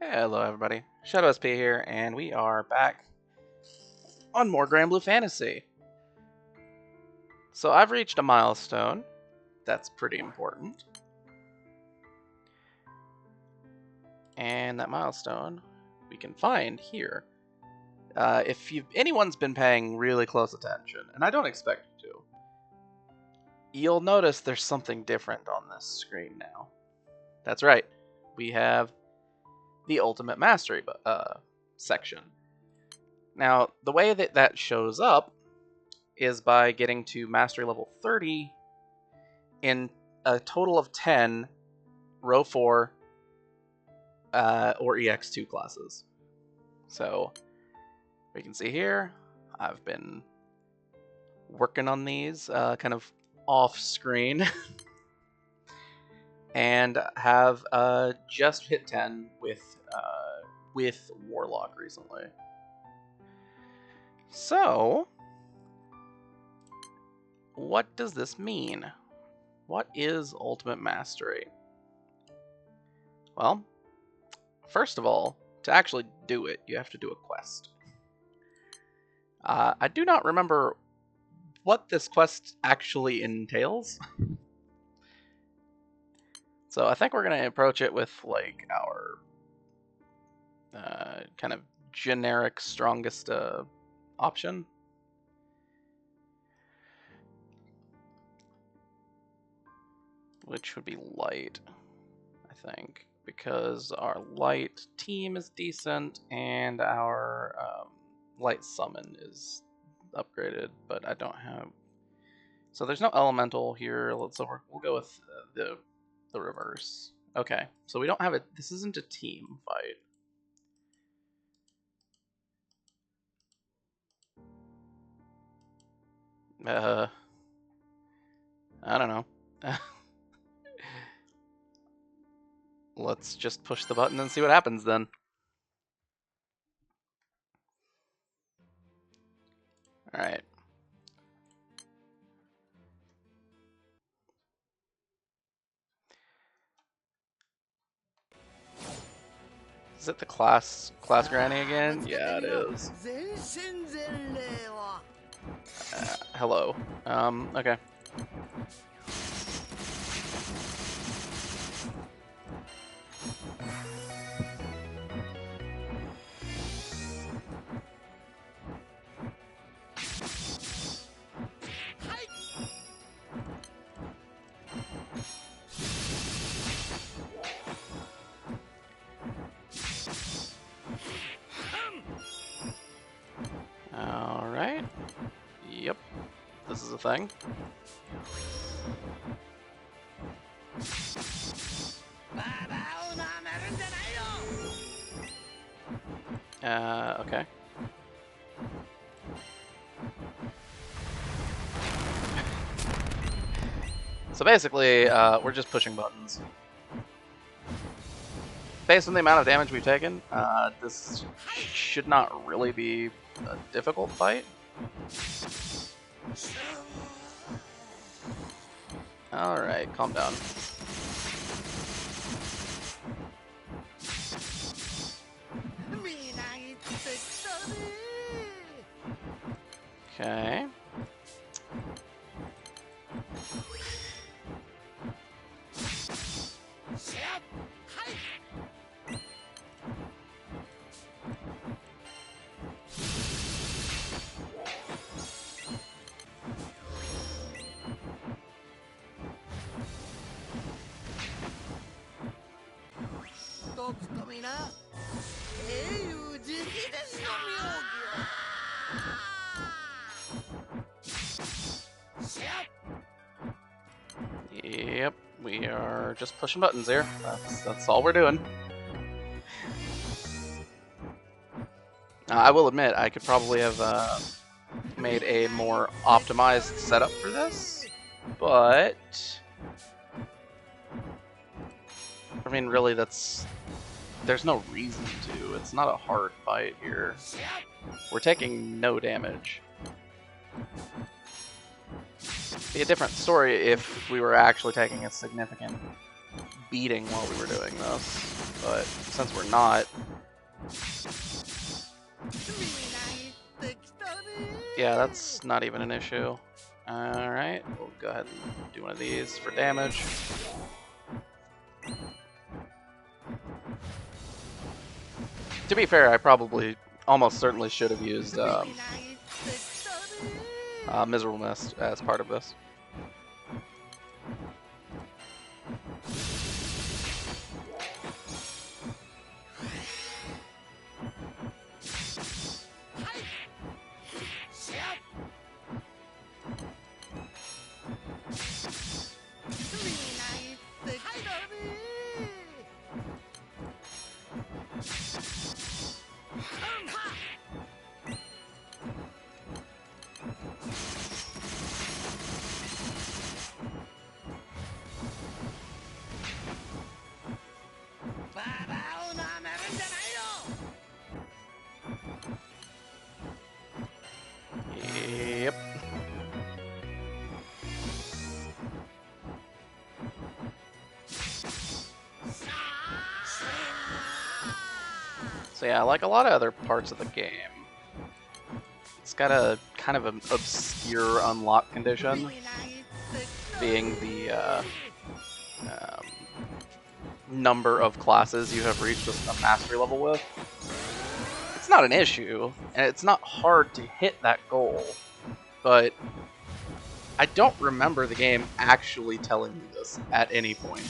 Hello everybody, Shadow SP here, and we are back on more Granblue Fantasy. So I've reached a milestone. That's pretty important. And that milestone we can find here. If anyone's been paying really close attention, and I don't expect you to, you'll notice there's something different on this screen now. That's right, we have the Ultimate Mastery section. Now, the way that shows up is by getting to Mastery level 30 in a total of 10 Row 4 or EX2 classes. So, we can see here, I've been working on these kind of off-screen and have just hit 10 with Warlock recently. So, what does this mean? What is Ultimate Mastery? Well, first of all, to actually do it, you have to do a quest. I do not remember what this quest actually entails. So I think we're going to approach it with like our kind of generic strongest option. Which would be light, I think, because our light team is decent and our light summon is upgraded, but I don't have. So there's no elemental here. So we'll go with the reverse. Okay, so we don't have it. This isn't a team fight. I don't know. Let's just push the button and see what happens then. Alright. Is it the class granny again? Yeah, it is. Hello. Okay. Alright. Yep. This is a thing. Okay. So basically, we're just pushing buttons. Based on the amount of damage we've taken, this should not really be a difficult fight. Alright, calm down. Okay. Yep, we are just pushing buttons here. That's all we're doing. I will admit, I could probably have made a more optimized setup for this, but I mean, really, there's no reason to. It's not a hard fight here. We're taking no damage. It'd be a different story if we were actually taking a significant beating while we were doing this, but since we're not, yeah, that's not even an issue. Alright, we'll go ahead and do one of these for damage. To be fair, I probably almost certainly should have used Miserable Mist as part of this. Yep. So yeah, like a lot of other parts of the game, it's got a kind of an obscure unlock condition, being the number of classes you have reached a mastery level with. It's not an issue, and it's not hard to hit that goal, but I don't remember the game actually telling me this at any point.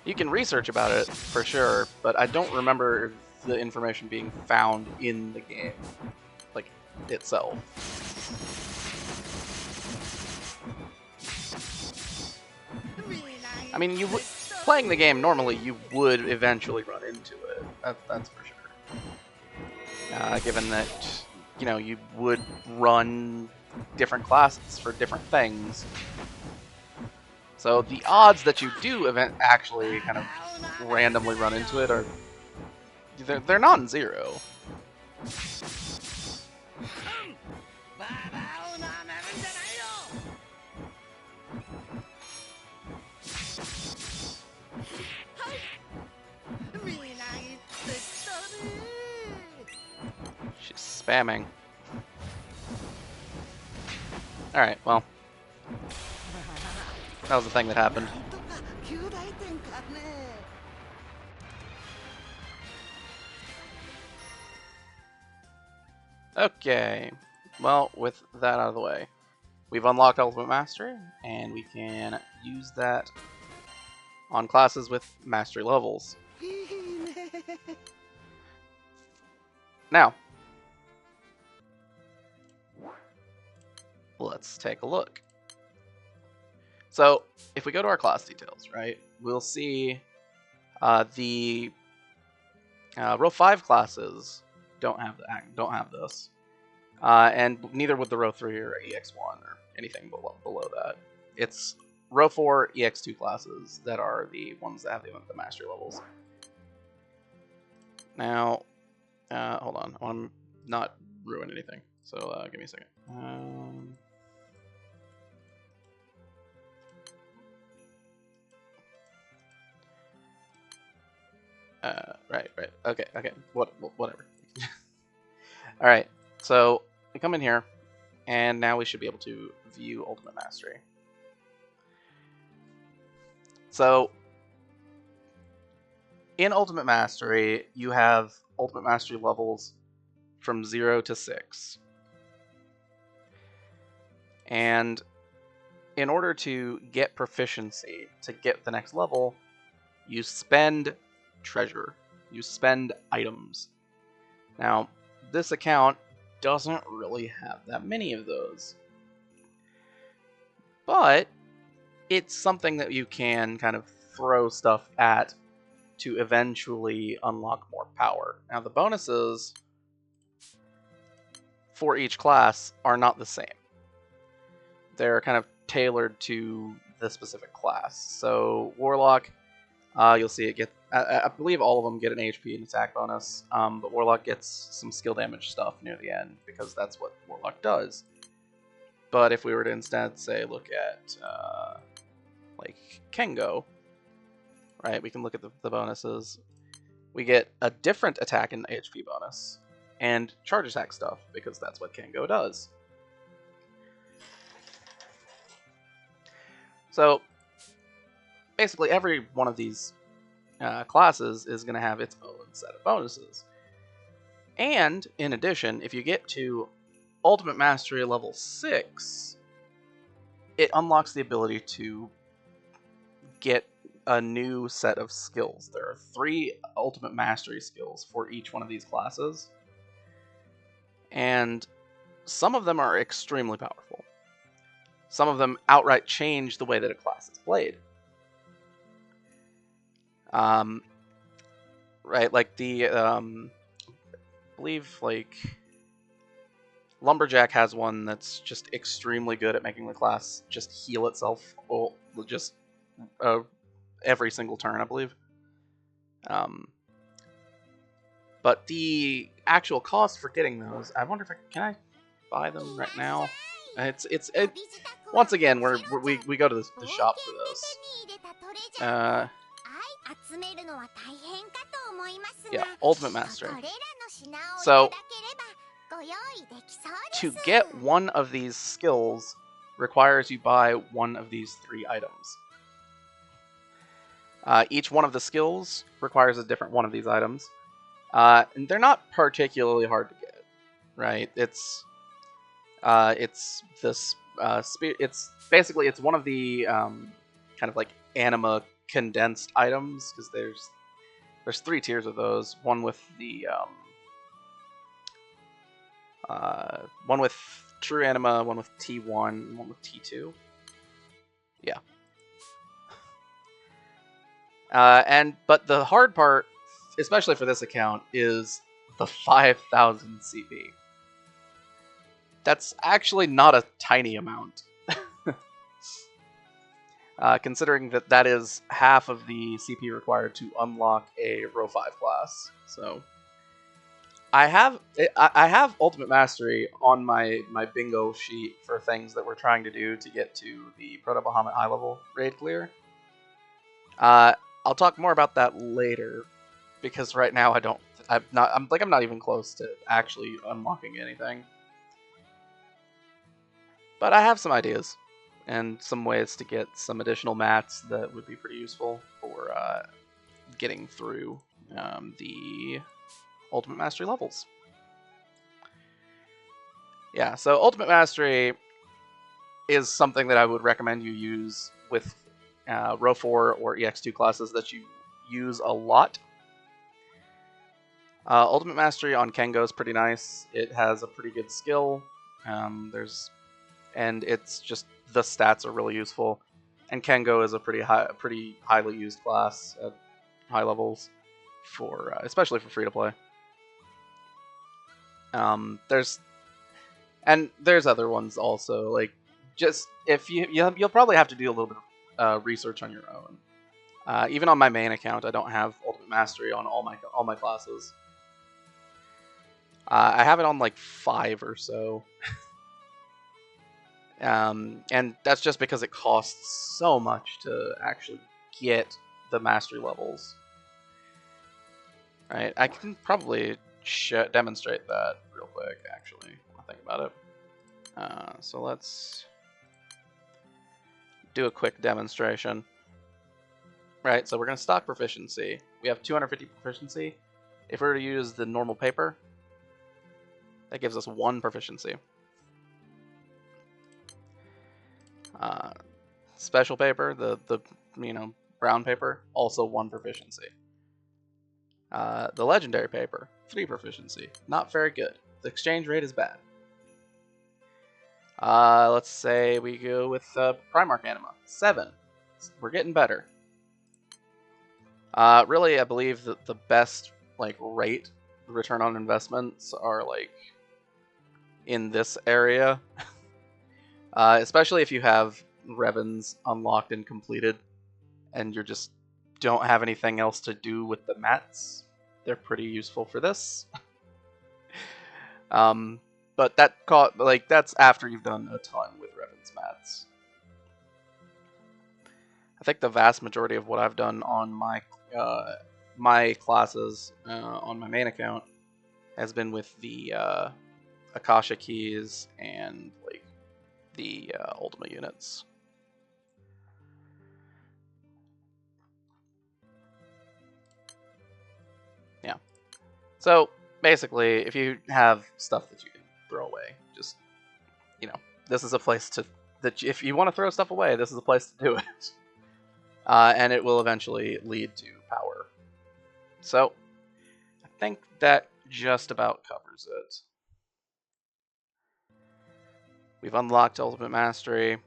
You can research about it, for sure, but I don't remember the information being found in the game, like, itself. I mean, playing the game normally, you would eventually run into it. That's for sure. Given that, you know, you would run different classes for different things. So the odds that you do actually kind of randomly run into it are they're non-zero. She's spamming. Alright, well. That was the thing that happened. Okay. Well, with that out of the way, we've unlocked Ultimate Mastery, and we can use that on classes with mastery levels. Now, let's take a look. So, if we go to our class details, right, we'll see the row 5 classes don't have this, and neither would the row 3 or EX1 or anything below that. It's row 4 EX2 classes that are the ones that have the mastery levels. Now, hold on, I want to not ruin anything, so give me a second. Right. Okay. Whatever. All right. So we come in here, and now we should be able to view Ultimate Mastery. So in Ultimate Mastery, you have Ultimate Mastery levels from 0 to 6. And in order to get proficiency, to get the next level, you spend treasure. You spend items. Now, this account doesn't really have that many of those. But it's something that you can kind of throw stuff at to eventually unlock more power. Now, the bonuses for each class are not the same. They're kind of tailored to the specific class. So, Warlock, you'll see it get, I believe all of them get an HP and attack bonus, but Warlock gets some skill damage stuff near the end, because that's what Warlock does. But if we were to instead say look at like Kengo, right? We can look at the bonuses. We get a different attack and HP bonus and charge attack stuff because that's what Kengo does. So basically, every one of these classes is going to have its own set of bonuses. And in addition, if you get to Ultimate Mastery level 6, it unlocks the ability to get a new set of skills. There are 3 Ultimate Mastery skills for each one of these classes. And some of them are extremely powerful. Some of them outright change the way that a class is played. Right, like the, I believe, like, Lumberjack has one that's just extremely good at making the class just heal itself just every single turn, I believe. But the actual cost for getting those, I wonder if can I buy them right now? It's once again we go to the shop for this. Yeah, Ultimate Mastery. So to get one of these skills requires you buy one of these 3 items. Each one of the skills requires a different one of these items. And they're not particularly hard to get, right? It's this it's basically it's one of the kind of like anima condensed items, because there's 3 tiers of those. One with the one with true anima, one with T1, and one with T2. Yeah. But the hard part, especially for this account, is the 5,000 CP. That's actually not a tiny amount. Considering that is half of the CP required to unlock a Row 5 class. So I have Ultimate Mastery on my bingo sheet for things that we're trying to do to get to the Proto-Bahamut high level raid clear. I'll talk more about that later, because right now I'm not even close to actually unlocking anything. But I have some ideas and some ways to get some additional mats that would be pretty useful for getting through the Ultimate Mastery levels. Yeah, so Ultimate Mastery is something that I would recommend you use with Row 4 or EX2 classes that you use a lot. Ultimate Mastery on Kengo is pretty nice. It has a pretty good skill. And it's just the stats are really useful. And Kengo is a pretty highly used class at high levels, for especially for free to play. There's other ones also. Like, just if you'll probably have to do a little bit of research on your own. Even on my main account, I don't have Ultimate Mastery on all my classes. I have it on like 5 or so. And that's just because it costs so much to actually get the mastery levels. Right, I can probably demonstrate that real quick, actually, when I think about it. So let's do a quick demonstration. Right, so we're going to stock proficiency. We have 250 proficiency. If we were to use the normal paper, that gives us 1 proficiency. Special paper, the brown paper, also 1 proficiency. The legendary paper, 3 proficiency. Not very good. The exchange rate is bad. Let's say we go with Primarch Anima, 7. We're getting better. Really, I believe that the best rate return on investments are in this area. Especially if you have Revens unlocked and completed, and you just don't have anything else to do with the mats. They're pretty useful for this. But that's after you've done a ton with Revan's mats. I think the vast majority of what I've done on my classes on my main account has been with the Akasha keys and like the Ultima units. Yeah. So basically, if you have stuff that you can throw away, just this is a place if you want to throw stuff away, this is a place to do it. And it will eventually lead to power. So I think that just about covers it. We've unlocked Ultimate Mastery. I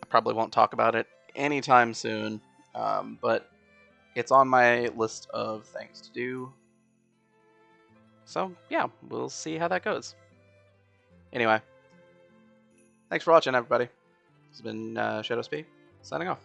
probably won't talk about it anytime soon, but it's on my list of things to do. So yeah, we'll see how that goes. Anyway, thanks for watching, everybody. This has been Shadow Speed, signing off.